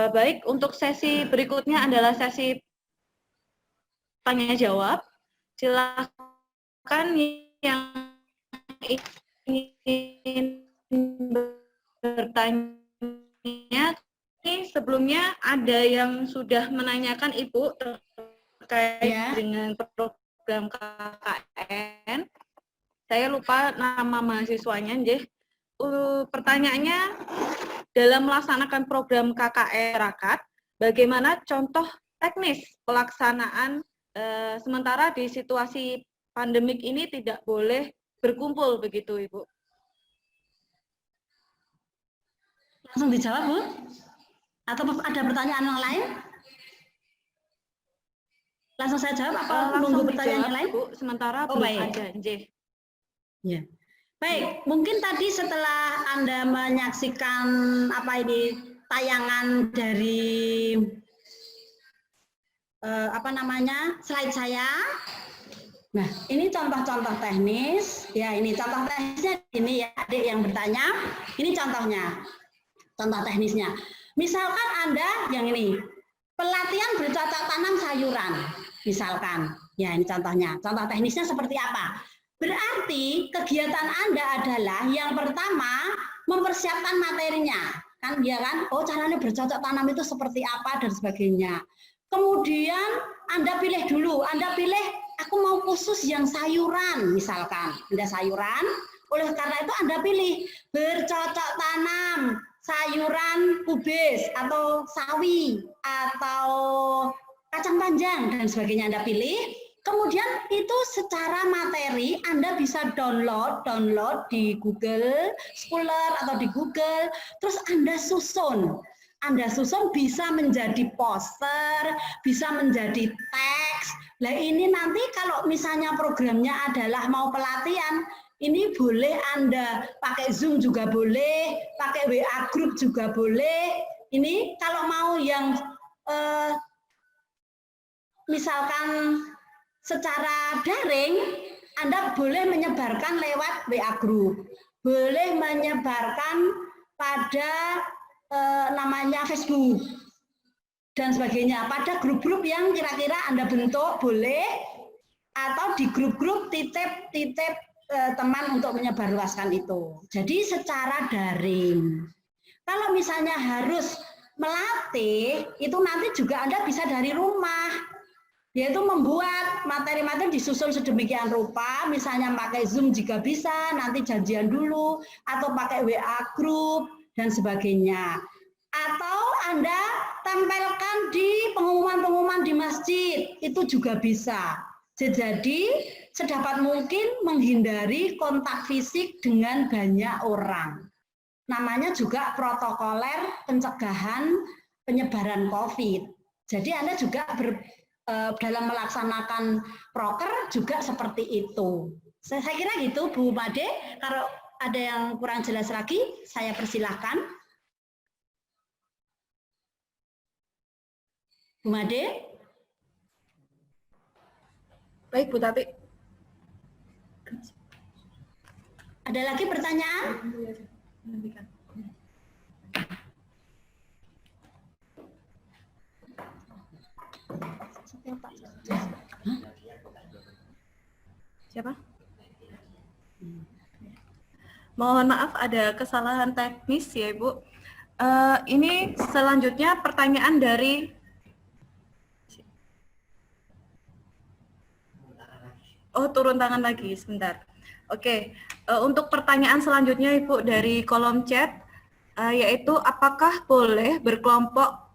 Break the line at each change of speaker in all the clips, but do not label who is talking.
Baik, untuk sesi berikutnya adalah sesi tanya jawab. Silakan yang ingin bertanya. Ini sebelumnya ada yang sudah menanyakan Ibu terkait dengan program KKN. Saya lupa nama mahasiswanya, Njeh. Pertanyaannya, dalam melaksanakan program KKN masyarakat, bagaimana contoh teknis pelaksanaan sementara di situasi pandemik ini tidak boleh berkumpul begitu, Ibu?
Langsung dijawab, Bu? Atau ada pertanyaan yang lain? Langsung saya jawab apa
langsung
nunggu pertanyaan yang lain?
Bu, sementara belum ada, Njeh.
Ya. Baik, mungkin tadi setelah Anda menyaksikan tayangan dari slide saya. Nah, ini contoh-contoh teknis. Ya, ini contoh teknisnya ini ya, adik yang bertanya. Ini contohnya. Contoh teknisnya. Misalkan Anda yang ini, pelatihan bercocok tanam sayuran. Misalkan, ya ini contohnya. Contoh teknisnya seperti apa? Berarti kegiatan Anda adalah yang pertama mempersiapkan materinya. Kan ya kan? Oh, caranya bercocok tanam itu seperti apa dan sebagainya. Kemudian Anda pilih dulu, Anda pilih aku mau khusus yang sayuran misalkan. Anda sayuran, oleh karena itu Anda pilih bercocok tanam sayuran kubis atau sawi atau kacang panjang dan sebagainya Anda pilih. Kemudian itu secara materi Anda bisa download di Google Scholar atau di Google, terus Anda susun. Anda susun bisa menjadi poster, bisa menjadi teks. Nah ini nanti kalau misalnya programnya adalah mau pelatihan, ini boleh Anda pakai Zoom juga boleh, pakai WA Group juga boleh. Ini kalau mau yang misalkan secara daring, Anda boleh menyebarkan lewat WA Group, boleh menyebarkan pada namanya Facebook, dan sebagainya. Pada grup-grup yang kira-kira Anda bentuk boleh, atau di grup-grup titip teman untuk menyebarluaskan itu. Jadi secara daring. Kalau misalnya harus melatih, itu nanti juga Anda bisa dari rumah. Yaitu membuat materi-materi disusun sedemikian rupa, misalnya pakai Zoom jika bisa, nanti janjian dulu, atau pakai WA Group, dan sebagainya. Atau Anda tempelkan di pengumuman-pengumuman di masjid, itu juga bisa. Jadi, sedapat mungkin menghindari kontak fisik dengan banyak orang. Namanya juga protokoler pencegahan penyebaran COVID. Jadi Anda juga dalam melaksanakan proker juga seperti itu. Saya kira gitu Bu Made. Kalau ada yang kurang jelas lagi, saya persilahkan. Bu Made.
Baik Bu Tati.
Ada lagi pertanyaan?
Siapa? Mohon maaf ada kesalahan teknis ya Ibu. Ini selanjutnya pertanyaan dari turun tangan lagi sebentar. Oke, untuk pertanyaan selanjutnya Ibu dari kolom chat, yaitu apakah boleh berkelompok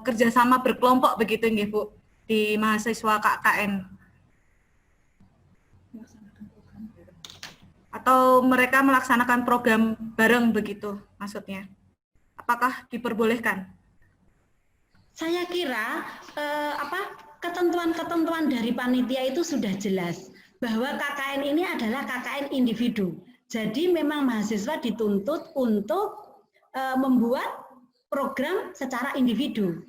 kerjasama berkelompok begitu nggih Bu di mahasiswa KKN? Atau mereka melaksanakan program bareng begitu maksudnya? Apakah diperbolehkan?
Saya kira ketentuan-ketentuan dari panitia itu sudah jelas bahwa KKN ini adalah KKN individu. Jadi memang mahasiswa dituntut untuk membuat program secara individu.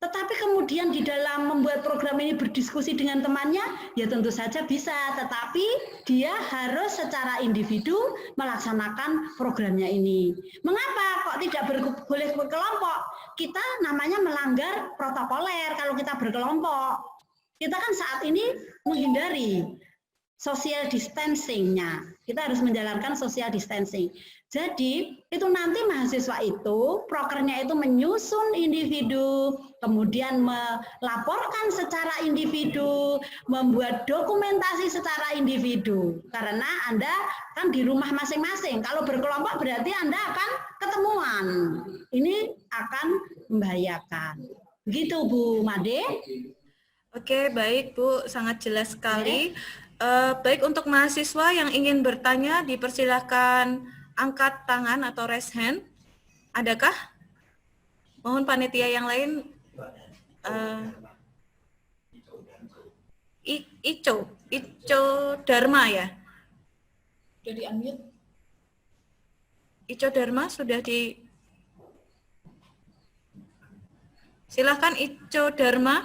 Tetapi kemudian di dalam membuat program ini berdiskusi dengan temannya, ya tentu saja bisa. Tetapi dia harus secara individu melaksanakan programnya ini. Mengapa kok tidak boleh berkelompok? kita namanya melanggar protokoler kalau kita berkelompok. Kita kan saat ini menghindari social distancing-nya. Kita harus menjalankan social distancing. Jadi, itu nanti mahasiswa itu, prokernya itu menyusun individu, kemudian melaporkan secara individu, membuat dokumentasi secara individu. Karena Anda kan di rumah masing-masing. Kalau berkelompok berarti Anda akan ketemuan. Ini akan membahayakan. Begitu Bu Made.
Oke, baik Bu, sangat jelas sekali. Baik, untuk mahasiswa yang ingin bertanya, dipersilahkan angkat tangan atau raise hand. Adakah? Mohon panitia yang lain. Ico Dharma ya?
Sudah di-unmute?
Ico Dharma sudah di... Silahkan Ico Dharma.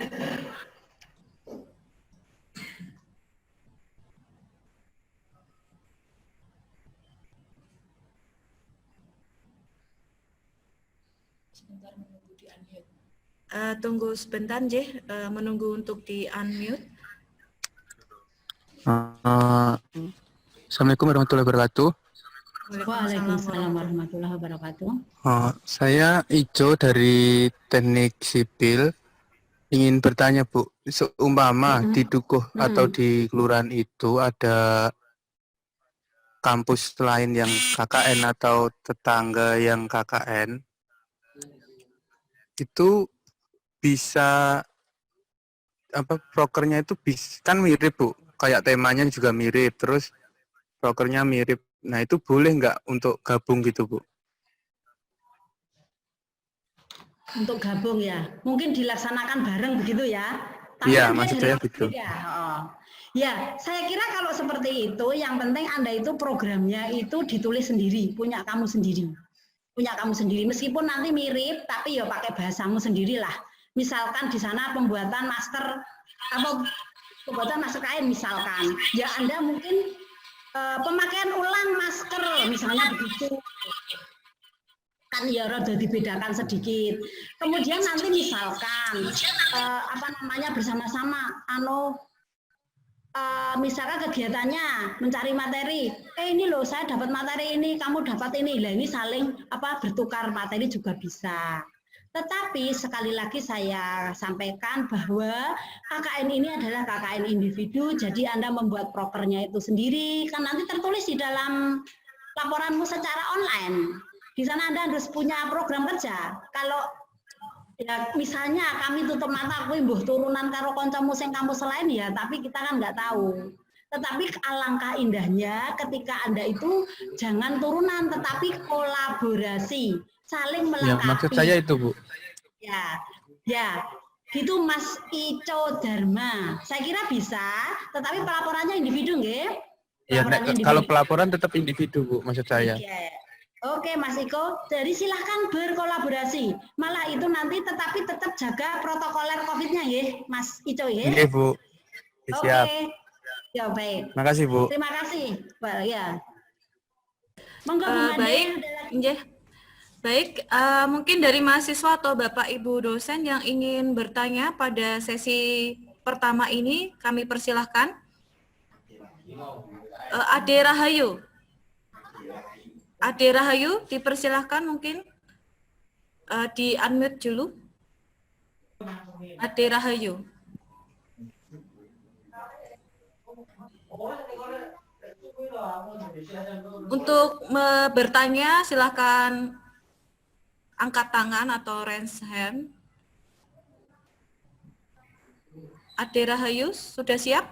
Sebentar menunggu di-unmute.
Tunggu sebentar, Jeh, menunggu untuk di-unmute.
Assalamualaikum warahmatullahi wabarakatuh.
Waalaikumsalam warahmatullahi wabarakatuh.
Saya Ijo dari Teknik Sipil. Ingin bertanya Bu, seumpama di Dukuh atau di Kelurahan itu ada kampus lain yang KKN atau tetangga yang KKN, itu bisa prokernya itu kan mirip Bu, kayak temanya juga mirip, terus prokernya mirip. Nah itu boleh nggak untuk gabung gitu Bu?
Untuk gabung ya, mungkin dilaksanakan bareng begitu ya.
Iya, maksud saya gitu.
Ya, saya kira kalau seperti itu, yang penting Anda itu programnya itu ditulis sendiri, punya kamu sendiri. Punya kamu sendiri, meskipun nanti mirip, tapi ya pakai bahasamu sendirilah. Misalkan di sana pembuatan masker, atau pembuatan masker kain misalkan. Ya Anda mungkin pemakaian ulang masker, misalnya begitu. Kan ya rada dibedakan sedikit. Kemudian nanti misalkan bersama-sama misalkan kegiatannya mencari materi. Ini loh saya dapat materi ini, kamu dapat ini. Lah ini saling bertukar materi juga bisa. Tetapi sekali lagi saya sampaikan bahwa KKN ini adalah KKN individu, jadi Anda membuat prokernya itu sendiri, kan nanti tertulis di dalam laporanmu secara online. Di sana Anda harus punya program kerja. Kalau ya misalnya kami tutup mata, aku mbuh turunan karo kancamu sing kampus lain ya, tapi kita kan nggak tahu. Tetapi alangkah indahnya ketika Anda itu jangan turunan, tetapi kolaborasi, saling melengkapi.
Ya, maksud saya itu Bu.
Ya, gitu Mas Ico Dharma. Saya kira bisa, tetapi pelaporannya individu nggih?
Ya, kalau pelaporan tetap individu Bu, maksud saya.
Oke Mas Iko, jadi silahkan berkolaborasi. Malah itu nanti tetap jaga protokoler COVID-nya ya, Mas Ico ya.
Oke Bu, siap.
Oke, ya baik.
Makasih Bu.
Terima kasih, Pak. Ya. Monggo Bu Made.
Baik, baik. Mungkin dari mahasiswa atau Bapak Ibu dosen yang ingin bertanya pada sesi pertama ini, kami persilahkan. Ade Rahayu. Ade Rahayu, dipersilahkan mungkin di unmute dulu. Ade Rahayu. Untuk bertanya, silahkan angkat tangan atau raise hand. Ade Rahayu, sudah siap?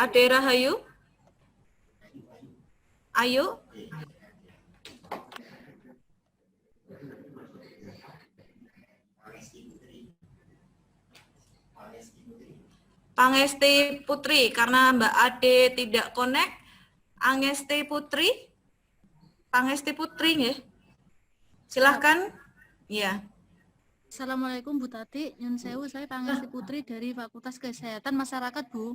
Ade Rahayu? Ayo. Pangesti Putri, karena Mbak Ade tidak connect. Angesti Putri? Pangesti Putri ya? Silahkan. Ya.
Assalamualaikum Bu Tati, Nyun Sewu, saya Pangesti Putri dari Fakultas Kesehatan Masyarakat Bu.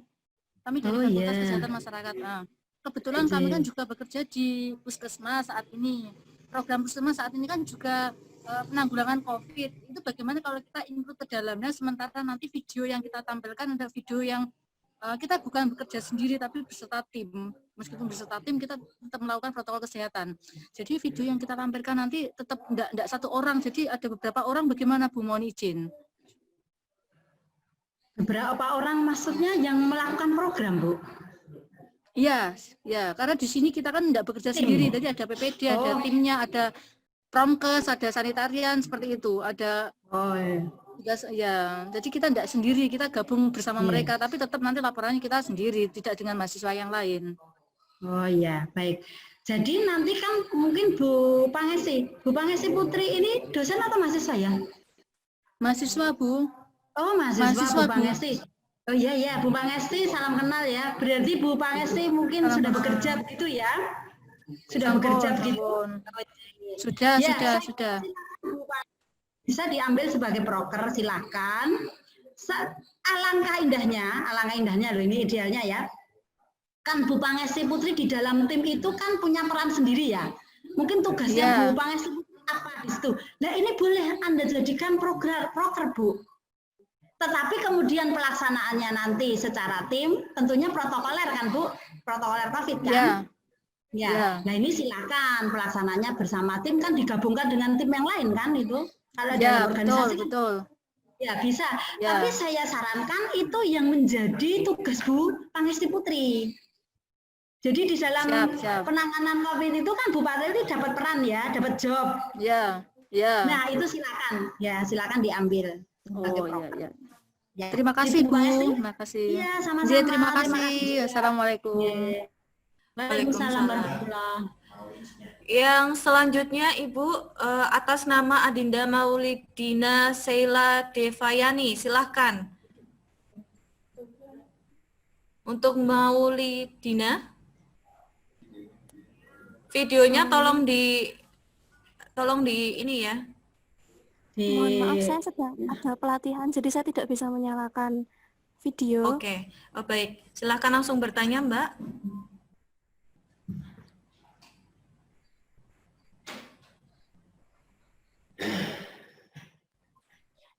Kami dari
Oh
Fakultas
iya.
Kesehatan Masyarakat. Nah, kebetulan kami kan juga bekerja di Puskesmas saat ini. Program Puskesmas saat ini kan juga penanggulangan COVID. Itu bagaimana kalau kita include ke dalamnya, sementara nanti video yang kita tampilkan ada video yang kita bukan bekerja sendiri tapi beserta tim. Meskipun beserta tim kita tetap melakukan protokol kesehatan. Jadi video yang kita tampilkan nanti tetap enggak satu orang, jadi ada beberapa orang. Bagaimana Bu, mohon izin?
Beberapa orang maksudnya yang melakukan program, Bu?
Iya, ya, karena di sini kita kan enggak bekerja sendiri, jadi ada PPD, ada timnya, ada promkes, ada sanitarian seperti itu, ada.
Oh iya.
Ya, jadi kita enggak sendiri, kita gabung bersama mereka, tapi tetap nanti laporannya kita sendiri, tidak dengan mahasiswa yang lain.
Oh iya, baik. Jadi nanti kan mungkin Bu Pangesti Putri ini dosen atau mahasiswa ya?
Mahasiswa Bu.
Oh mahasiswa
Mahasiswa,
Bu Pangesti. Oh iya, Bu Pangesti, salam kenal ya. Berarti Bu Pangesti mungkin sudah bekerja begitu ya? Sudah bekerja begitu?
Sudah,
Ya,
sudah.
Bisa diambil sebagai proker, silakan. Alangkah indahnya loh, ini idealnya ya. Kan Bu Pangesti Putri di dalam tim itu kan punya peran sendiri ya. Mungkin tugasnya Bu Pangesti Putri apa di situ. Nah ini boleh Anda jadikan proker Bu. Tetapi kemudian pelaksanaannya nanti secara tim, tentunya protokoler kan Bu, protokoler COVID kan? Ya. Nah ini silakan pelaksananya bersama tim, kan digabungkan dengan tim yang lain kan itu. Kalau dalam organisasi
betul.
Ya bisa. Tapi saya sarankan itu yang menjadi tugas Bu Pangesti Putri. Jadi di dalam penanganan COVID itu kan Bu Putri dapat peran ya, dapat job.
Ya.
Nah itu silakan diambil.
Oh iya.
Ya.
Terima kasih Bu. Terima kasih.
Iya sama-sama.
Terima kasih. Assalamualaikum.
Waalaikumsalam warahmatullahi.
Yang selanjutnya Ibu atas nama Adinda Maulidina Sheila Devayani, silahkan. Untuk Maulidina, videonya tolong di ini ya.
Mohon maaf, saya sedang ada pelatihan, jadi saya tidak bisa menyalakan video.
Oke. Baik. Silahkan langsung bertanya, Mbak.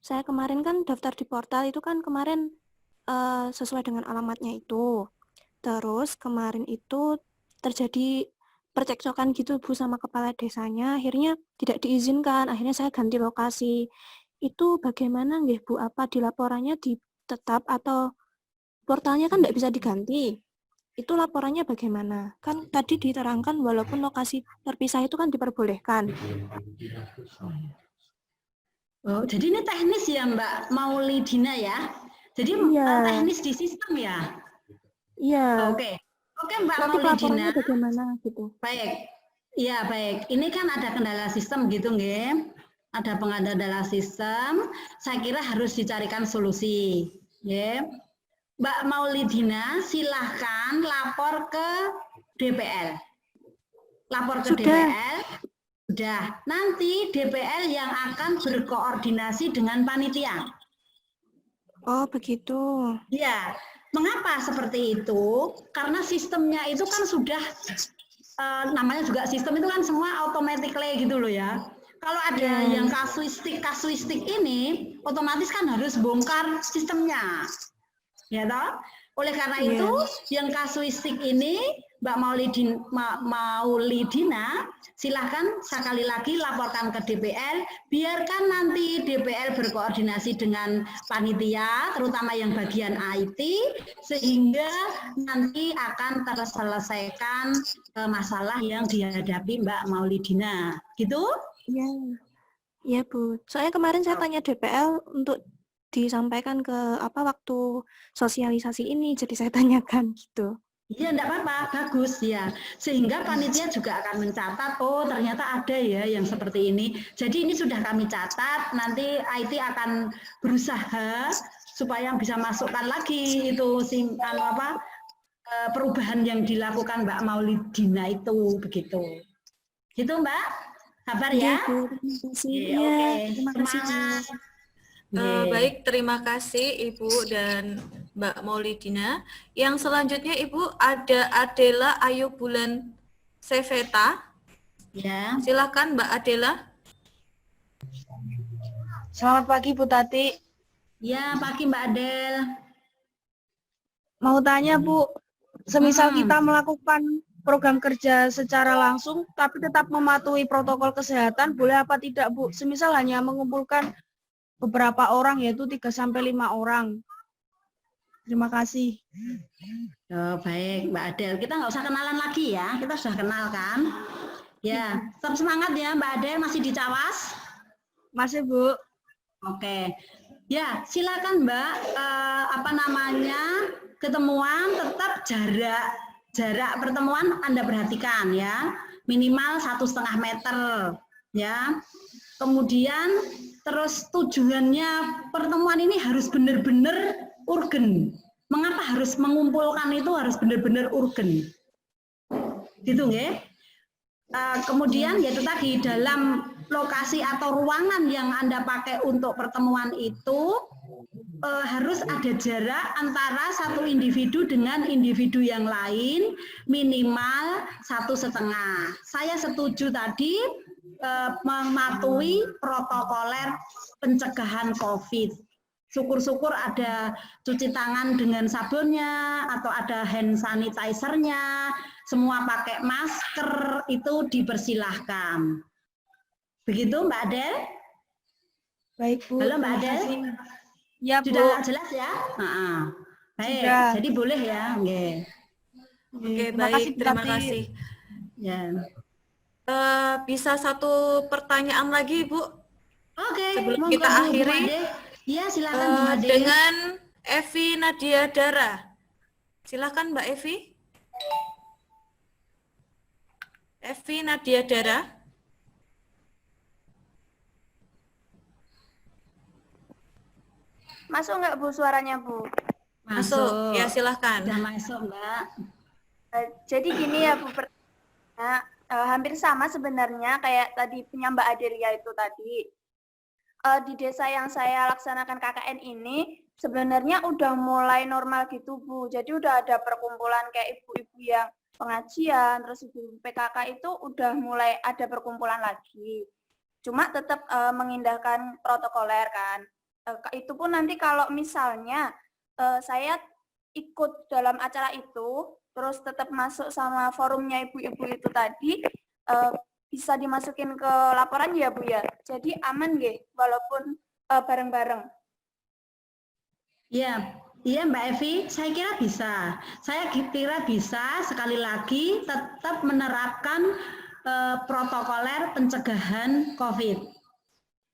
Saya kemarin kan daftar di portal itu kan kemarin sesuai dengan alamatnya itu. Terus kemarin itu terjadi percekcokan gitu Bu sama kepala desanya, akhirnya tidak diizinkan, akhirnya saya ganti lokasi. Itu bagaimana nggih Bu, apa di laporannya tetap atau portalnya kan tidak bisa diganti? Itu laporannya bagaimana? Kan tadi diterangkan walaupun lokasi terpisah itu kan diperbolehkan.
Oh, jadi ini teknis ya Mbak Maulidina ya? Jadi teknis di sistem ya?
Iya.
Oke Mbak
Nanti
Maulidina.
laporannya bagaimana gitu?
Baik. Iya baik. Ini kan ada kendala sistem gitu nggih. Ada kendala sistem. Saya kira harus dicarikan solusi. Nggih. Mbak Maulidina silahkan lapor ke DPL. Lapor ke DPL. Sudah, nanti DPL yang akan berkoordinasi dengan panitia.
Oh, begitu.
Ya, mengapa seperti itu? Karena sistemnya itu kan sudah, namanya juga sistem itu kan semua automatically gitu loh ya. Kalau ada yang kasuistik ini, otomatis kan harus bongkar sistemnya. Ya toh? Oleh karena itu, yang kasuistik ini, Mbak Maulidina, silahkan sekali lagi laporkan ke DPL, biarkan nanti DPL berkoordinasi dengan panitia, terutama yang bagian IT, sehingga nanti akan terselesaikan masalah yang dihadapi Mbak Maulidina. Gitu?
Iya Bu. Soalnya kemarin saya tanya DPL untuk disampaikan ke waktu sosialisasi ini, jadi saya tanyakan gitu.
Iya, enggak apa-apa, bagus ya. Sehingga panitia juga akan mencatat, oh ternyata ada ya yang seperti ini. Jadi ini sudah kami catat, nanti IT akan berusaha supaya bisa masukkan lagi itu perubahan yang dilakukan Mbak Maulidina itu begitu. Gitu Mbak? Sabar
Oke,
ya.
Bu. Terima kasih.
Oke,
Iya,
oke.
terima kasih, Bu.
Semangat.
Baik, terima kasih Ibu dan Mbak Maulidina. Yang selanjutnya Ibu ada Adela Ayu Bulan Seveta.
Ya.
Silakan Mbak Adela.
Selamat pagi Bu Tati.
Ya, pagi Mbak Adel.
Mau tanya Bu, semisal kita melakukan program kerja secara langsung tapi tetap mematuhi protokol kesehatan, boleh apa tidak Bu? Semisal hanya mengumpulkan beberapa orang, yaitu 3 sampai 5 orang. Terima kasih.
Oh, baik Mbak Adel. Kita nggak usah kenalan lagi ya. Kita sudah kenal kan? Ya, tetap semangat ya Mbak Adel, masih di Cawas.
Masih Bu.
Oke. Ya, silakan Mbak, ketemuan tetap jarak pertemuan Anda perhatikan ya, minimal 1,5 meter ya. Kemudian terus tujuannya pertemuan ini harus benar-benar urgen. Mengapa harus mengumpulkan itu harus benar-benar urgen? Gitu nggih? Kemudian yaitu tadi dalam lokasi atau ruangan yang Anda pakai untuk pertemuan itu harus ada jarak antara satu individu dengan individu yang lain minimal 1,5. Saya setuju tadi mematuhi protokoler pencegahan COVID. Syukur-syukur ada cuci tangan dengan sabunnya atau ada hand sanitizer-nya, semua pakai masker, itu dipersilahkan. Begitu Mbak Adel?
Baik Bu.
Halo Mbak Adel?
Ya Bu.
Sudah jelas ya? Baik,
Sudah.
jadi boleh ya. Okay.
Oke,
Terima
baik,
kasih, Bu
terima
Tati.
kasih.
Ya.
Bisa satu pertanyaan lagi, Bu?
Oke,
Sebelum
monggo,
kita
Bu
akhiri,
Made. Iya, silakan Bu Made.
dengan Evi Nadia Dara. Silakan Mbak Evi. Evi Nadia Dara.
Masuk nggak Bu suaranya Bu?
Masuk. Ya, silahkan.
Sudah masuk Mbak.
Jadi gini ya Bu, hampir sama sebenarnya kayak tadi punya Mbak Adelia itu tadi. Di desa yang saya laksanakan KKN ini sebenarnya udah mulai normal gitu Bu. Jadi udah ada perkumpulan kayak ibu-ibu yang pengajian, terus ibu PKK itu udah mulai ada perkumpulan lagi. Cuma tetap mengindahkan protokoler kan. Itu pun nanti kalau misalnya saya ikut dalam acara itu, terus tetap masuk sama forumnya ibu-ibu itu tadi, bisa dimasukin ke laporan ya Bu ya. Jadi aman nggih, walaupun bareng-bareng.
Iya, iya Mbak Evi, saya kira bisa. Saya kira bisa sekali lagi tetap menerapkan protokoler pencegahan COVID.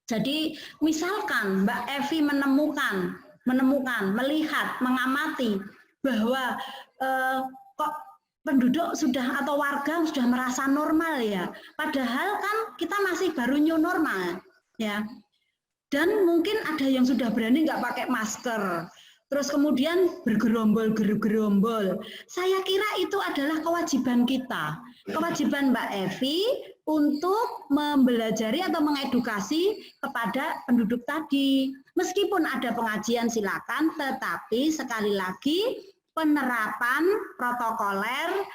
Jadi misalkan Mbak Evi menemukan, melihat, mengamati bahwa kok penduduk sudah atau warga sudah merasa normal ya, padahal kan kita masih baru new normal ya. Dan mungkin ada yang sudah berani nggak pakai masker, terus kemudian bergerombol. Saya kira itu adalah kewajiban kita, kewajiban Mbak Evi untuk membelajari atau mengedukasi kepada penduduk tadi. Meskipun ada pengajian silakan, tetapi sekali lagi penerapan protokoler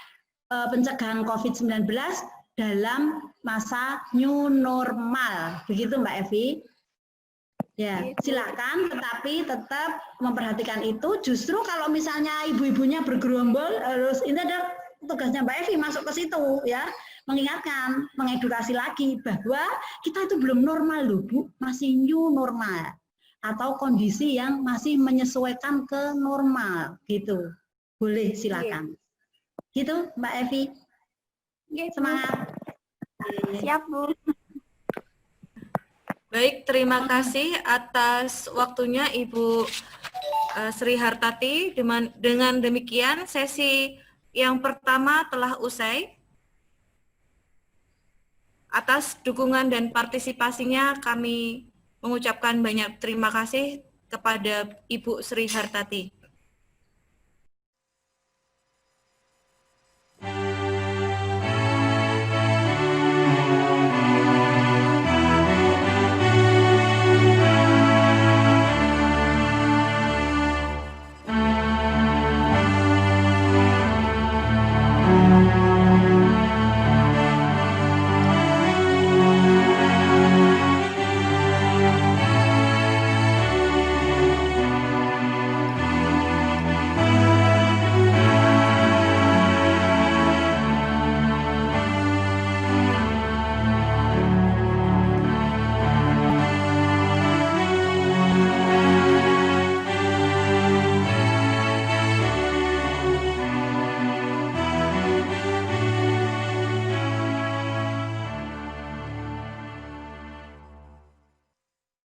pencegahan COVID-19 dalam masa new normal. Begitu Mbak Evi? Ya, silakan, tetapi tetap memperhatikan itu. Justru kalau misalnya ibu-ibunya bergerombol, harus ini ada tugasnya Mbak Evi masuk ke situ ya, mengingatkan, mengedukasi lagi bahwa kita itu belum normal loh Bu, masih new normal atau kondisi yang masih menyesuaikan ke normal gitu. Boleh silakan. Gitu Mbak Evi. Semangat.
Siap Bu.
Baik, terima kasih atas waktunya Ibu Sri Hartati. Dengan demikian sesi yang pertama telah usai. Atas dukungan dan partisipasinya kami mengucapkan banyak terima kasih kepada Ibu Sri Hartati.